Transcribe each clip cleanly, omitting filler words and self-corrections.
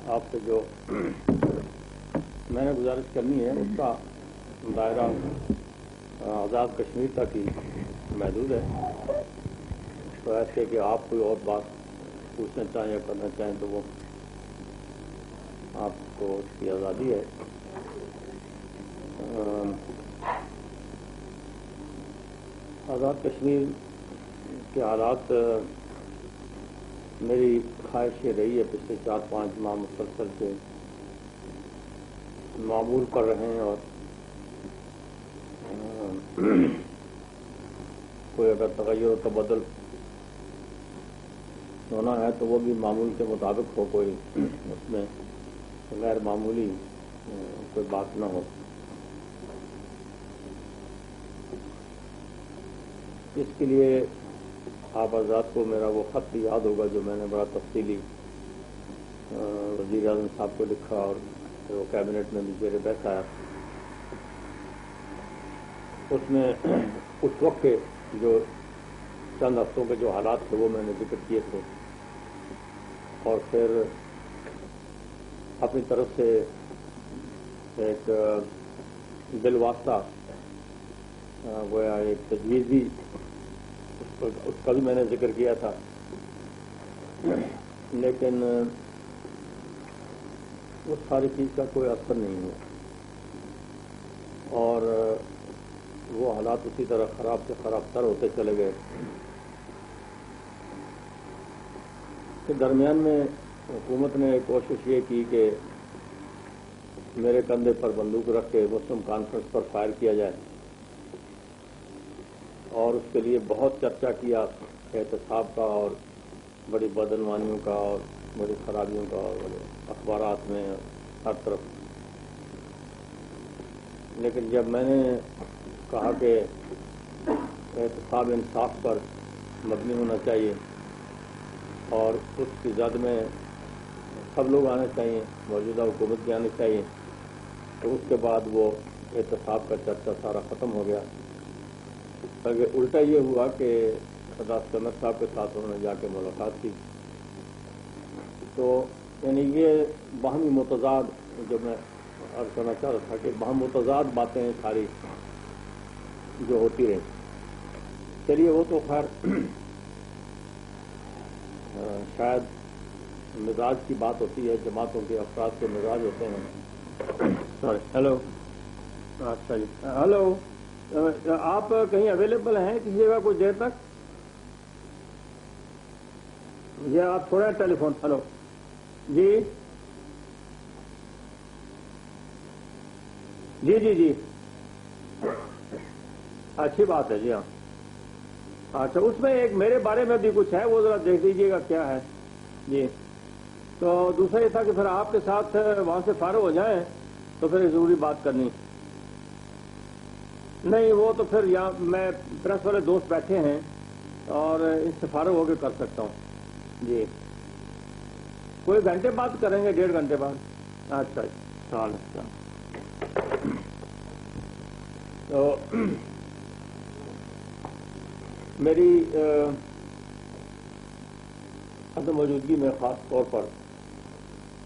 آپ سے جو میں نے گزارش کرنی ہے اس کا دائرہ آزاد کشمیر تک ہی محدود ہے. تو ایسے کہ آپ کوئی اور بات پوچھنا چاہیں یا کرنا چاہیں تو وہ آپ کو اس کی آزادی ہے. آزاد کشمیر کے حالات میری خواہش یہ رہی ہے پچھلے 4-5 ماہ مسلسل سے معمول کر رہے ہیں اور کوئی اگر تغیر و تبدل ہونا ہے تو وہ بھی معمول کے مطابق ہو, کوئی اس میں غیر معمولی کوئی بات نہ ہو. اس کے لیے آپ آزاد کو میرا وہ خط بھی یاد ہوگا جو میں نے بڑا تفصیلی وزیر اعظم صاحب کو لکھا اور وہ کیبنٹ میں بھی زیر بحث آیا. اس میں اس وقت کے جو چند ہفتوں کے جو حالات تھے وہ میں نے ذکر کیے تھے اور پھر اپنی طرف سے ایک بالواسطہ گویا ایک تجویز بھی اس کا بھی میں نے ذکر کیا تھا, لیکن اس ساری چیز کا کوئی اثر نہیں ہوا اور وہ حالات اسی طرح خراب سے خراب تر ہوتے چلے گئے. کے درمیان میں حکومت نے کوشش یہ کی کہ میرے کندھے پر بندوق رکھ کے مسلم کانفرنس پر فائر کیا جائے اور اس کے لیے بہت چرچا کیا احتساب کا اور بڑی بدعنوانیوں کا اور بڑی خرابیوں کا اور اخبارات میں ہر طرف. لیکن جب میں نے کہا کہ احتساب انصاف پر مبنی ہونا چاہیے اور اس کی زد میں سب لوگ آنے چاہیے, موجودہ حکومت بھی آنی چاہیے, تو اس کے بعد وہ احتساب کا چرچا سارا ختم ہو گیا. بلکہ الٹا یہ ہوا کہ سردار سمر صاحب کے ساتھ انہوں نے جا کے ملاقات کی. تو یعنی یہ باہمی متضاد جو میں عرض کرنا چاہ رہا تھا کہ باہم متضاد باتیں ساری جو ہوتی رہیں. چلیے وہ تو خیر شاید مزاج کی بات ہوتی ہے, جماعتوں کے افراد کے مزاج ہوتے ہیں. سوری, ہیلو, اچھا جی, ہیلو, آپ کہیں اویلیبل ہیں کسی جگہ کچھ دیر تک؟ یہ آپ تھوڑا ٹیلی فون. ہلو جی جی جی جی, اچھی بات ہے جی. ہاں اچھا, اس میں ایک میرے بارے میں بھی کچھ ہے, وہ ذرا دیکھ لیجیے گا کیا ہے جی. تو دوسرا یہ تھا کہ پھر آپ کے ساتھ وہاں سے فارغ ہو جائیں تو پھر ضروری بات کرنی. نہیں وہ تو پھر یہاں میں پریس والے دوست بیٹھے ہیں اور ان سے فارغ ہو کے کر سکتا ہوں جی. کوئی گھنٹے بعد کریں گے, 1.5 گھنٹے بعد. اچھا اچھا. تو میری عدم موجودگی میں خاص طور پر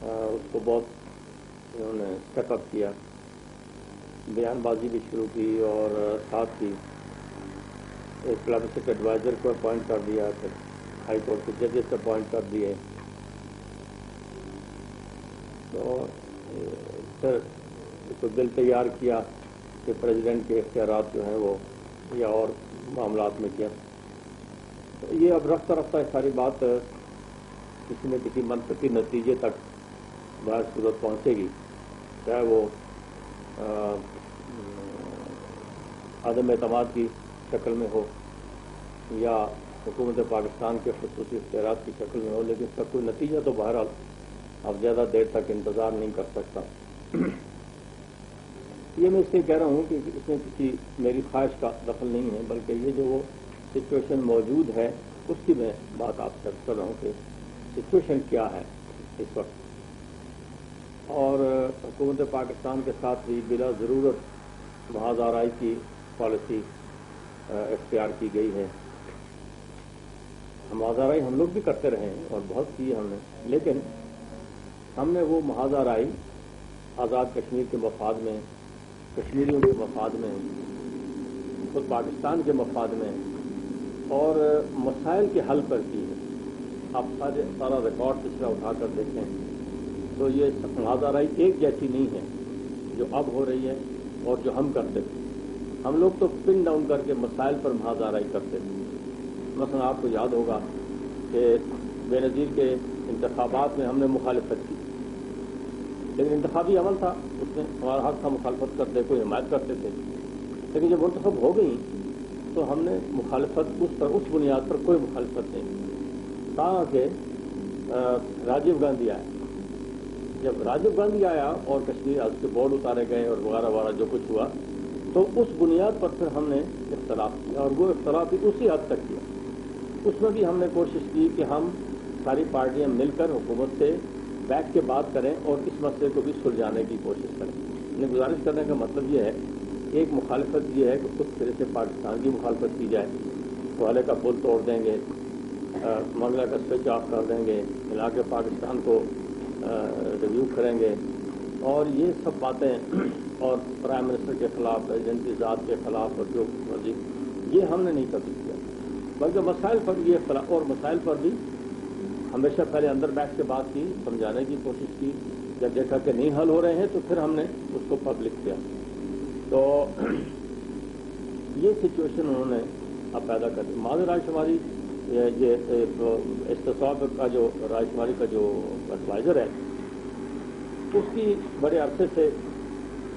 اس کو بہت انہوں نے اسٹیپ اپ کیا, بیان بازی بھی شروع کی اور ساتھ ہی ایک کلاسک ایڈوائزر کو اپوائنٹ کر دیا, پھر ہائی کورٹ کے ججز اپوائنٹ کر دیے. تو پھر تو بل تیار کیا کہ پریزیڈنٹ کے اختیارات جو ہیں وہ یا اور معاملات میں کیا. تو یہ اب رفتہ رفتہ ساری بات کسی نہ کسی منطقی نتیجے تک بہر صورت پہنچے گی, چاہے وہ عدم اعتماد کی شکل میں ہو یا حکومت پاکستان کے خصوصی اختیارات کی شکل میں ہو, لیکن اس کا کوئی نتیجہ تو بہرحال اب زیادہ دیر تک انتظار نہیں کر سکتا. یہ میں اس لیے کہہ رہا ہوں کہ اس میں کسی میری خواہش کا دخل نہیں ہے, بلکہ یہ جو وہ سچویشن موجود ہے اس کی میں بات آپ سے کر رہا ہوں کہ سچویشن کیا ہے اس وقت. اور حکومت پاکستان کے ساتھ بھی بلا ضرورت محاذ آرائی کی پالیسی اختیار کی گئی ہے. महाजराई हम लोग भी करते रहे हैं और बहुत की हमने, लेकिन हमने वो महाजराई आज़ाद कश्मीर के मफाद में, कश्मीरियों के मफाद में, खुद पाकिस्तान के मफाद में और मसाइल के हल पर की है। आप सारा रिकॉर्ड पिछला उठाकर देखें तो ये महाजराई एक जैसी नहीं है जो अब हो रही है और जो हम करते थे। हम लोग तो पिन डाउन करके मसाइल पर महाजराई करते थे। मसलन आपको याद होगा कि बेनज़ीर के इंतखाबात में हमने मुखालिफत की, लेकिन इंतखाबी अमल था, उसमें हमारा हक था मुखालफत करते, कोई हिमायत करते थे। लेकिन जब मुंतखब हो गई तो हमने मुखालफत उस बुनियाद पर कोई मुखालफत नहीं। ताकि राजीव गांधी आया, जब राजीव गांधी आया और कश्मीर उसके बोर्ड उतारे गए और वगैरह वगैरह जो कुछ हुआ, तो उस बुनियाद पर फिर हमने इख्तलाफ किया और वो इख्तलाफ भी उसी हद तक किया। उसमें भी हमने कोशिश की कि हम सारी पार्टियां मिलकर हुकूमत से बैठ के बात करें और इस मसले को भी सुलझाने की कोशिश करें। इन्हें गुजारिश करने का मतलब ये है, एक मुखालफत ये है कि खुद तरह से पाकिस्तान की मुखालफत की जाए, वाले का पुल तोड़ देंगे, मामला का स्विच ऑफ कर देंगे, मिला के पाकिस्तान को रिव्यू करेंगे और ये सब बातें और प्राइम मिनिस्टर के खिलाफ, प्रेसिडेंट की ज़ात के खिलाफ और जो मर्जी, ये हमने नहीं कभी किया। बल्कि मसाइल पर ये और मसाइल पर भी हमेशा पहले अंदर बैठ के बात की, समझाने की कोशिश की। जब देखा कि नहीं हल हो रहे हैं तो फिर हमने उसको पब्लिक किया। तो ये सिचुएशन उन्होंने अब पैदा कर दी। माज़ रायशुमारी ये इस्तिसाब का जो रायशुमारी का जो एडवाइजर है, उसकी बड़े अरसे से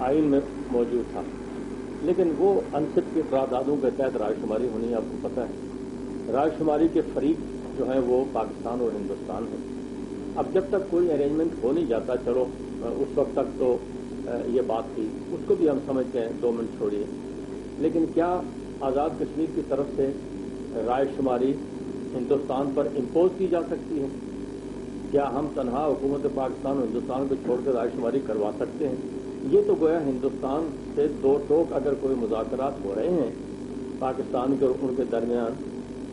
आइन में मौजूद था, लेकिन वो अनसिप के करारदादों के तहत रायशुमारी होनी आपको पता है। रायशुमारी के फरीक जो है वो पाकिस्तान और हिंदुस्तान है। अब जब तक कोई अरेंजमेंट हो नहीं जाता, चलो उस वक्त तक तो ये बात थी, उसको भी हम समझते हैं, 2 मिनट छोड़िए। लेकिन क्या आज़ाद कश्मीर की तरफ से रायशुमारी हिंदुस्तान पर इम्पोज की जा सकती है? क्या हम तनहा हुकूमत पाकिस्तान और हिंदुस्तान को छोड़कर रायशुमारी करवा सकते हैं? ये तो गोया हिंदुस्तान से दो टोक अगर कोई मुज़ाकरात हो रहे हैं पाकिस्तान के और उनके दरमियान,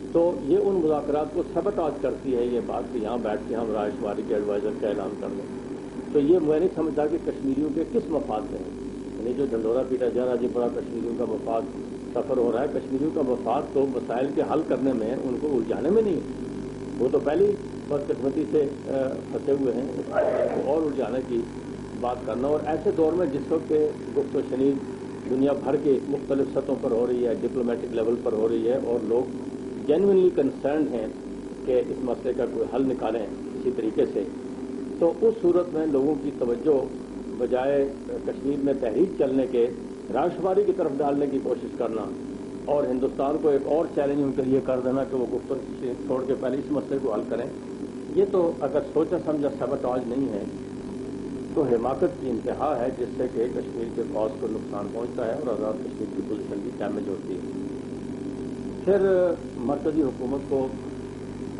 तो ये उन मुज़ाकरात को सबटाज करती है ये बात कि यहाँ बैठ के हम रायशुमारी के एडवाइजर का ऐलान कर दें। तो ये मैं नहीं समझता कि कश्मीरियों के किस मफाद में है। यानी जो ढंडोरा पीटा जा रहा है, जी बड़ा कश्मीरियों का मफाद सफर हो रहा है, कश्मीरियों का मफाद तो मसाइल के हल करने में, उनको उलझाने में नहीं है। वो तो पहले ही बदकिस्मती से फंसे हुए हैं, उसको और उलझाने की बात करना। और ऐसे दौर में जिस वक्त गुफ्त शनीद दुनिया भर के मुख्तलिफ सतहों पर हो रही है, डिप्लोमेटिक लेवल पर हो रही है और लोग जेन्युइनली कंसर्न हैं कि इस मसले का कोई हल निकालें किसी तरीके से, तो उस सूरत में लोगों की तवज्जो बजाय कश्मीर में तहरीक चलने के रायशुमारी की तरफ डालने की कोशिश करना और हिंदुस्तान को एक और चैलेंज उनके लिए कर देना कि वो गुफ्त छोड़ के पहले इस मसले को हल करें, ये तो अगर सोचा समझा सबटाज नहीं है तो हिमाकत की इंतहा है, जिससे कि कश्मीर के कॉज को नुकसान पहुंचता है और आज़ाद कश्मीर की पोजीशन भी डैमेज होती है। फिर मरकजी हुकूमत को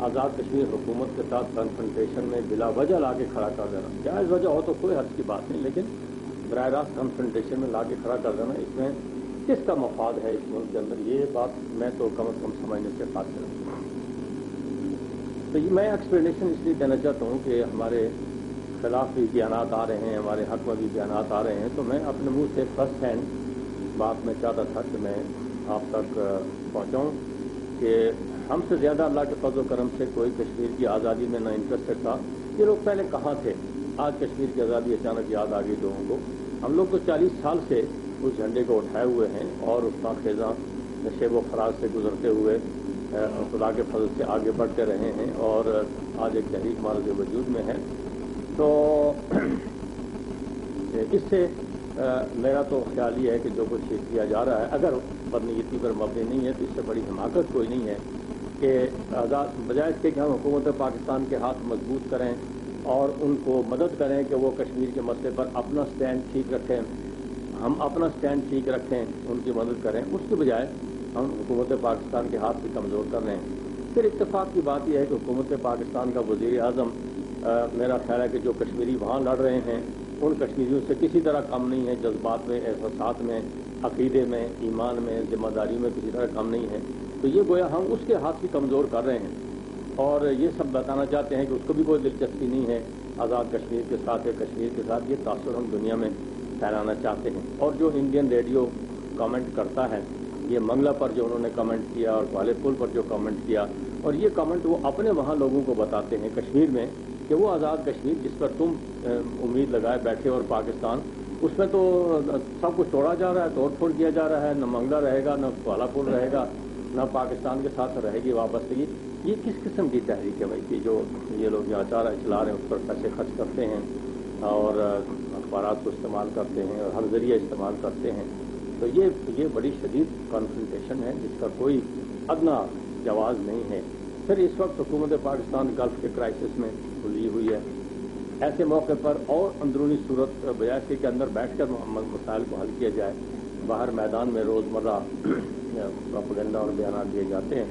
आज़ाद कश्मीर हुकूमत के साथ कन्फ्रंटेशन में बिला वजह ला के खड़ा कर देना, जायज़ वजह हो तो कोई हर्ज की बात नहीं, लेकिन बराह रास्त कन्फ्रंटेशन में ला के खड़ा कर देना, इसमें किसका मफाद है इस मुल्क के अंदर, ये बात मैं तो कम अज़ कम समझने से खातिर हूँ। तो मैं एक्सप्लेनेशन इसलिए देना चाहता हूँ कि हमारे खिलाफ भी बयानात आ रहे हैं, हमारे हक में भी बयानात आ रहे हैं, तो मैं अपने मुंह से फर्स्ट हैंड बात मैं चाहता था कि मैं आप तक पहुँचाऊँ कि हमसे ज़्यादा अल्लाह के फज़ल करम से कोई कश्मीर की आज़ादी में न इंटरेस्टेड था। ये लोग पहले कहाँ थे, आज कश्मीर की आज़ादी अचानक याद आ गई लोगों को। हम लोग तो 40 साल से उस झंडे को उठाए हुए हैं और उसका खेजा नशे व फराज से गुजरते हुए खुदा के फजल से आगे बढ़ते रहे हैं और आज एक तहरीक हमारे वजूद में है। तो इससे मेरा तो ख्याल ये है कि जो कुछ किया जा रहा है अगर बदनीयती पर मबनी नहीं है तो इससे बड़ी हिमाकत कोई नहीं है कि आज़ाद बजाय इसके कि हम हुकूमत पाकिस्तान के हाथ मजबूत करें और उनको मदद करें कि वो कश्मीर के मसले पर अपना स्टैंड ठीक रखें, हम अपना स्टैंड ठीक रखें, उनकी मदद करें, उसके बजाय हम हुकूमत पाकिस्तान के हाथ भी कमज़ोर कर रहे हैं। फिर इत्तेफाक की बात यह है कि हुकूमत पाकिस्तान का वज़ीर आज़म मेरा ख्याल है कि जो कश्मीरी वहाँ लड़ रहे हैं उन कश्मीरियों से किसी तरह कम नहीं है, जज्बात में, एहसास में, अकीदे में, ईमान में, जिम्मेदारी में किसी तरह कम नहीं है। तो ये गोया हम उसके हाथ भी कमज़ोर कर रहे हैं। اور یہ سب بتانا چاہتے ہیں کہ اس کو بھی کوئی دلچسپی نہیں ہے آزاد کشمیر کے ساتھ یا کشمیر کے ساتھ. یہ تاثر ہم دنیا میں پھیلانا چاہتے ہیں. اور جو انڈین ریڈیو کامنٹ کرتا ہے، یہ منگلہ پر جو انہوں نے کمنٹ کیا اور والے پل پر جو کمنٹ کیا، اور یہ کمنٹ وہ اپنے وہاں لوگوں کو بتاتے ہیں کشمیر میں کہ وہ آزاد کشمیر جس پر تم امید لگائے بیٹھے اور پاکستان، اس میں تو سب کچھ توڑا جا رہا ہے، توڑ پھوڑ کیا جا رہا ہے. نہ منگلہ رہے گا، نہ والا پور رہے گا، نہ پاکستان کے ساتھ رہے گی وابستگی. یہ کس قسم کی تحریک ہے بھائی کہ جو یہ لوگ یہاں چلا رہے ہیں اس پر پیسے خرچ کرتے ہیں اور اخبارات کو استعمال کرتے ہیں اور ہر ذریعہ استعمال کرتے ہیں. تو یہ بڑی شدید کنفرنٹیشن ہے جس کا کوئی ادنا جواز نہیں ہے. پھر اس وقت حکومت پاکستان گلف کے کرائسس میں الجھی ہوئی ہے. ایسے موقع پر اور اندرونی صورت بجائے اس کے اندر بیٹھ کر مسائل کو حل کیا جائے، باہر میدان میں روزمرہ پروپیگنڈا اور بیانات دیے جاتے ہیں.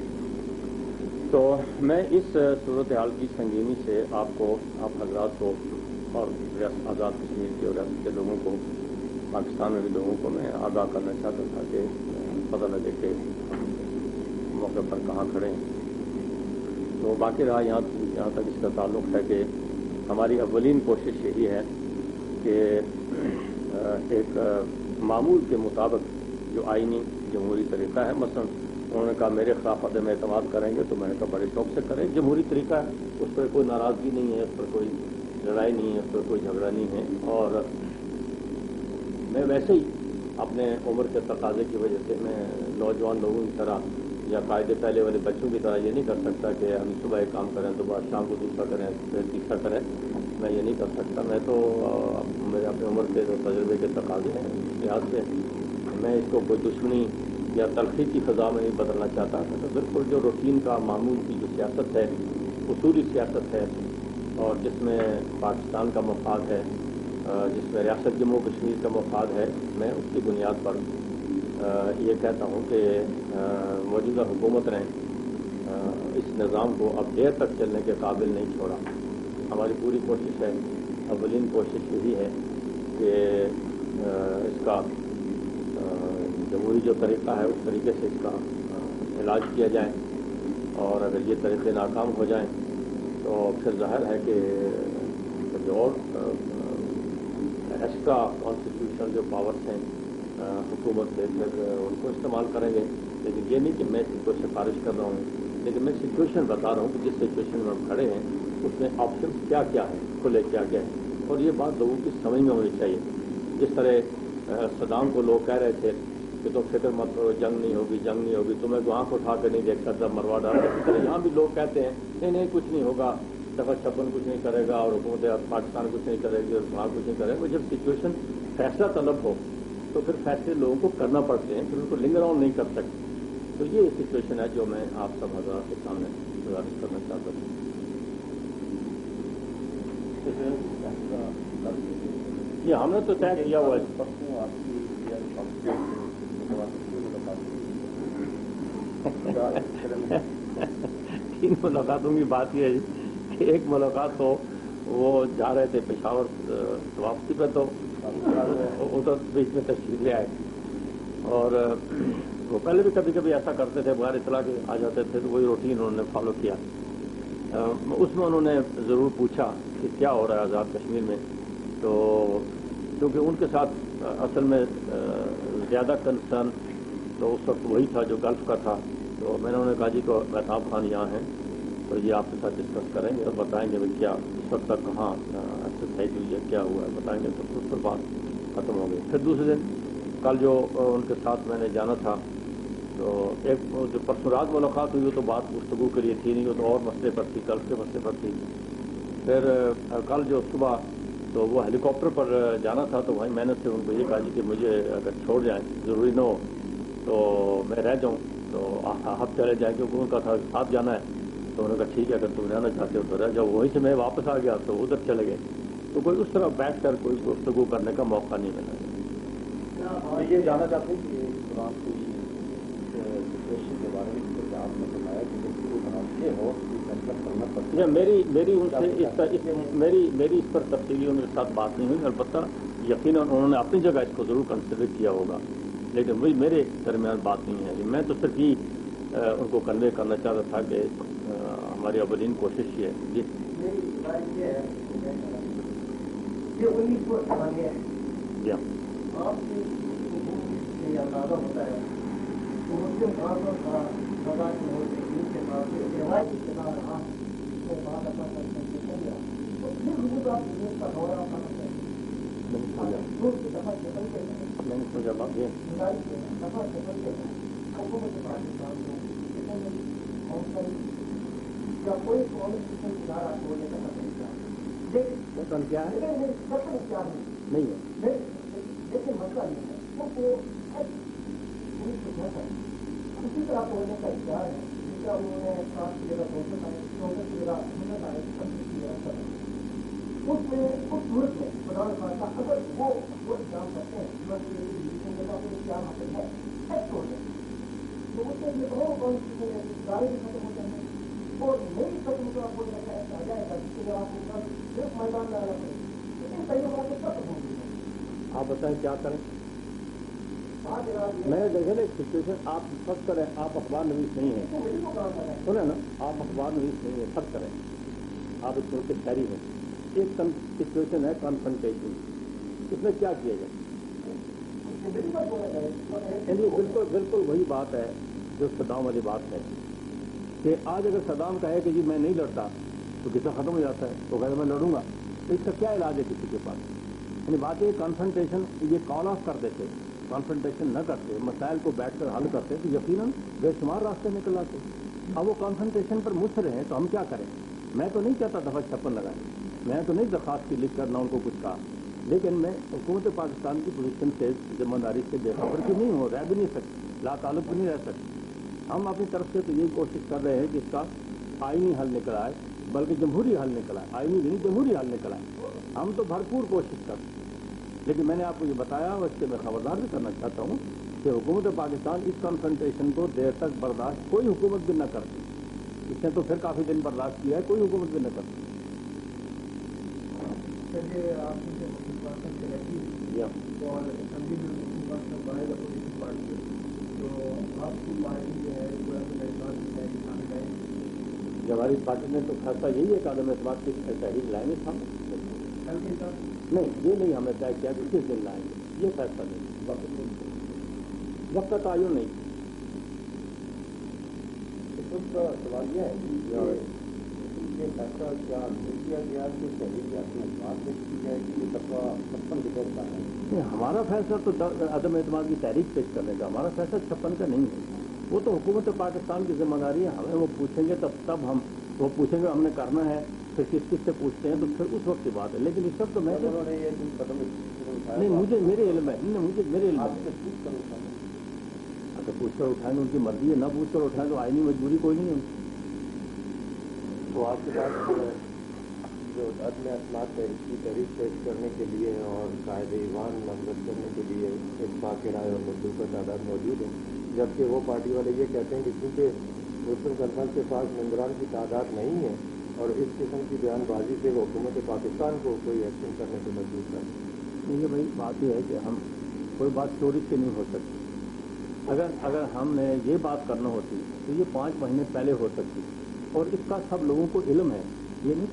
تو میں اس صورتحال کی سنگینی سے آپ حضرات کو اور آزاد کشمیر کے اور ریاست کے لوگوں کو، پاکستان میں بھی لوگوں کو میں آگاہ کرنا چاہتا تھا کہ پتہ لگے کہ موقع پر کہاں کھڑے ہیں. تو باقی رہا یہاں تک اس کا تعلق ہے کہ ہماری اولین کوشش یہی ہے کہ ایک معمول کے مطابق جو آئینی جمہوری طریقہ ہے، مثلا انہوں نے کہا میرے خلاف عدم اعتماد کریں گے، تو میں نے کہا بڑے شوق سے کریں. جمہوری طریقہ ہے، اس پر کوئی ناراضگی نہیں ہے، اس پر کوئی لڑائی نہیں ہے، اس پر کوئی جھگڑا نہیں ہے. اور میں ویسے ہی اپنے عمر کے تقاضے کی وجہ سے میں نوجوان لوگوں کی طرح یا قاعدے پہلے والے بچوں کی طرح یہ نہیں کر سکتا کہ ہم صبح ایک کام کریں، صبح شام کو دوسرا کریں، پھر تیسرا کریں. میں یہ نہیں کر سکتا. میں تو میرے اپنے عمر کے جو تجربے کے تقاضے ہیں اس لحاظ سے میں اس کو کوئی دشمنی یا تلخی کی فضا میں نہیں بدلنا چاہتا. تو بالکل جو روٹین کا معمول کی جو سیاست ہے، اصولی سیاست ہے، اور جس میں پاکستان کا مفاد ہے، جس میں ریاست جموں کشمیر کا مفاد ہے، میں اس کی بنیاد پر یہ کہتا ہوں کہ موجودہ حکومت نے اس نظام کو اب دیر تک چلنے کے قابل نہیں چھوڑا. ہماری پوری کوشش ہے، اولین کوشش یہی ہے کہ اس کا جمہوری جو طریقہ ہے اس طریقے سے اس کا علاج کیا جائے. اور اگر یہ طریقے ناکام ہو جائیں تو پھر ظاہر ہے کہ جو اور ایکسٹرا کانسٹیٹیوشنل جو پاورس ہیں حکومت کے، پھر ان کو استعمال کریں گے. لیکن یہ نہیں کہ میں اس کو سفارش کر رہا ہوں، لیکن میں سچویشن بتا رہا ہوں کہ جس سچویشن میں ہم کھڑے ہیں اس میں آپشن کیا کیا ہے، کھلے کیا کیا ہے. اور یہ بات لوگوں کی سمجھ میں ہونی چاہیے. جس طرح صدام کو لوگ کہہ رہے تھے کہ تم فکر مت کرو، جنگ نہیں ہوگی، تمہیں تو آنکھ اٹھا کے نہیں دیکھ سکتا، مروا ڈال. اسی طرح یہاں بھی لوگ کہتے ہیں نہیں کچھ نہیں ہوگا، دفعہ چھپن کچھ نہیں کرے گا اور حکومت پاکستان کچھ نہیں کرے گی اور وہاں کچھ نہیں کرے گا. جب سچویشن فیصلہ طلب ہو تو پھر فیصلے لوگوں کو کرنا پڑتے ہیں، پھر ان کو لنگر آن نہیں کر سکتے. تو یہ سچویشن ہے جو میں آپ سب حضرات کے سامنے گزارش کرنا چاہتا ہوں. یہ ہم نے تو طے کیا ہوا ہے. تین ملاقاتوں کی بات یہ ہے کہ ایک ملاقات تو وہ جا رہے تھے پشاور واپسی پہ، تو ادھر بیچ میں تشریف لے آئے. اور وہ پہلے بھی کبھی کبھی ایسا کرتے تھے، بغیر اطلاع کے آ جاتے تھے. تو وہی روٹین انہوں نے فالو کیا. اس میں انہوں نے ضرور پوچھا کہ کیا ہو رہا ہے آزاد کشمیر میں. تو کیونکہ ان کے ساتھ اصل میں زیادہ کنسرن تو اس وقت وہی تھا جو گلف کا تھا. تو میں نے انہوں نے کہا جی تو مہتاب خان یہاں ہیں، تو یہ آپ کے ساتھ ڈسکس کریں گے اور بتائیں گے کیا اس وقت تک کہاں ایکسرسائز ہوئی ہے، کیا ہوا ہے بتائیں گے. تو اس پر بات ختم ہو گئی. پھر دوسرے دن کل جو ان کے ساتھ میں نے جانا تھا، تو ایک جو پرسوں رات ملاقات ہوئی تو بات گفتگو کے لیے تھی نہیں، وہ تو اور مسئلے پر تھی، گلف کے مسئلے پر تھی. پھر کل جو صبح تو وہ ہیلی کاپٹر پر جانا تھا، تو وہیں میں نے سے ان کو یہ کہا جی کہ مجھے اگر چھوڑ جائیں، ضروری نہ ہو تو میں رہ جاؤں، تو آپ چلے جائیں، کیونکہ ان کا تھا ساتھ جانا ہے. تو انہوں نے کہا ٹھیک ہے اگر تم رہنا چاہتے ہو تو رہ جاؤ. وہیں سے میں واپس آ گیا تو ادھر چلے گئے. تو کوئی اس طرح بیٹھ کر کوئی گفتگو کرنے کا موقع نہیں ملا. یہ جاننا چاہتے ہیں کہ اس دوران کوئی سچویشن کے بارے میں آپ نے بتایا کہ گفتگو بناتے ہو کرنا پڑتا ہے. میری ان سے میری اس پر تفصیلی ان کے ساتھ بات نہیں ہوئی. البتہ یقیناً انہوں نے اپنی جگہ اس کو ضرور کنسیڈر کیا ہوگا، لیکن وہی میرے درمیان بات نہیں ہے. میں تو صرف ہی ان کو کنوے کرنا چاہتا تھا کہ हमारी अवलीन कोशिश ये है जी। मेरी बात ये है, ये 1998 है जी हाँ। आपकी ये अंदाजा होता है तो मुस्लिम खासों का सदा की होते के साथ रिवायती किताब रहा उसके बाद अपना कंसेंट कर लिया तो फिर मुझे आप विदेश का दौरा कर सकते हैं दूसरी दफा चल के मैंने सोचा बात ये दफा चल के हुकूमत पाकिस्तान में या कोई कॉम्युनिकेशन इदारा को लेकर कौन क्या है क्या नहीं है लेकिन मसला ये है क्योंकि इसी तरह बोलने का इख्तियार है जिसका उन्होंने 7 की जगह 200 की जगह 100 का 25 की जगह उसमें उस सूरत में प्रधान का अगर वो एग्जाम करते हैं क्या हासिल है तो उससे ये और दायरे भी खत्म हो जाएंगे और नई खत्म का बोल रखा है आ जाएगा जिसके लिए आपको सिर्फ मैदान में आना पड़ेगा लेकिन कई बार खत्म होगी आप बताएं क्या करें। मैंने देखा ना एक सिचुएशन आप फर्स्ट करें आप अखबार नवीस नहीं है सुने ना आप अखबार नवीस नहीं है फर्स्ट करें आप इस मुल्क के शहरी हैं एक सिचुएशन है कॉन्फ्रंटेशन इसमें क्या किया जाए बिल्कुल बिल्कुल वही बात है जो सदाम वाली बात है कि आज अगर सदाम कहे कि जी मैं नहीं लड़ता तो कितना खत्म हो जाता है तो कहता मैं लड़ूंगा तो इसका क्या इलाज है किसी के पास। यानी बात है कॉन्फ्रंटेशन ये कॉल ऑफ कर देते कॉन्फ्रंटेशन न करते मसाइल को बैठकर हल करते तो यकीनन बेशुमार रास्ते निकल आते। अब वो कॉन्फ्रंटेशन पर मुसर हैं तो हम क्या करें। मैं तो नहीं चाहता दफा 56 लगाएं मैं तो नहीं दरखास्त की लिख कर ना उनको कुछ कहा लेकिन मैं हुकूमत पाकिस्तान की पोजीशन से जिम्मेदारी से बेखबर भी नहीं हो रह भी नहीं सकती ला ताल्लुक भी नहीं रह सकती। हम अपनी तरफ से तो यही कोशिश कर रहे हैं कि इसका आईनी हल निकल आए बल्कि जमहूरी हल निकल आए आईनी भी नहीं जमहूरी हल निकल आए हम तो भरपूर कोशिश करते हैं। लेकिन मैंने आपको ये बताया और इससे मैं खबरदार भी करना चाहता हूँ कि हुकूमत पाकिस्तान इस कॉन्फ्रंटेशन को देर तक बर्दाश्त कोई हुकूमत भी न करती। इसने तो फिर काफी दिन बर्दाश्त किया है कोई हुकूमत भी न करती। और असेंबली में बनाएगा अपोजिशन पार्टी तो आपकी पार्टी जो है जब हमारी पार्टी ने तो फैसला यही है कि आदम एतमाद की तहरीक लाएंगे हम नहीं ये नहीं हमें तय किया कि किस दिन लाएंगे ये फैसला नहीं वक्त का तयन नहीं। उसका सवाल यह है कि ये फैसला क्या किया गया कि तहरीक बात की जाए कि ये दफा 56 की तरफ है। हमारा फैसला तो अदम एतमाद की तहरीक पेश करने का हमारा फैसला 56 का नहीं है वो तो हुकूमत पाकिस्तान की जिम्मेदारी है। हमें वो पूछेंगे तब हम वो पूछेंगे हमने करना है फिर किस से पूछते हैं तो फिर उस वक्त की बात है। लेकिन इस वक्त तो मैं नहीं मुझे मेरे इल्म है मुझे मेरे इल्म है अगर पूछ कर उठाएंगे उनकी मर्जी है ना पूछ कर उठाएं तो आईनी मजबूरी कोई नहीं है। तो आपके पास जो अदम एतमाद की तहरीक पेश करने के लिए और कायदे ईवान नामजद करने के लिए इत्तेफाक राय और मजदूर का तादाद मौजूद है जबकि वो पार्टी वाले ये कहते हैं कि क्योंकि मुस्लिम कन्फ्रेंस के पास मेंबरान की तादाद नहीं है और इस किस्म की बयानबाजी से वो हुकूमत पाकिस्तान को कोई एक्शन करने को मजबूर कर ये भाई बात यह है कि हम कोई बात चोरी से नहीं हो सकती। अगर हमने ये बात करना होती तो ये 5 महीने पहले हो सकती और इसका सब लोगों को इल्म है ये नहीं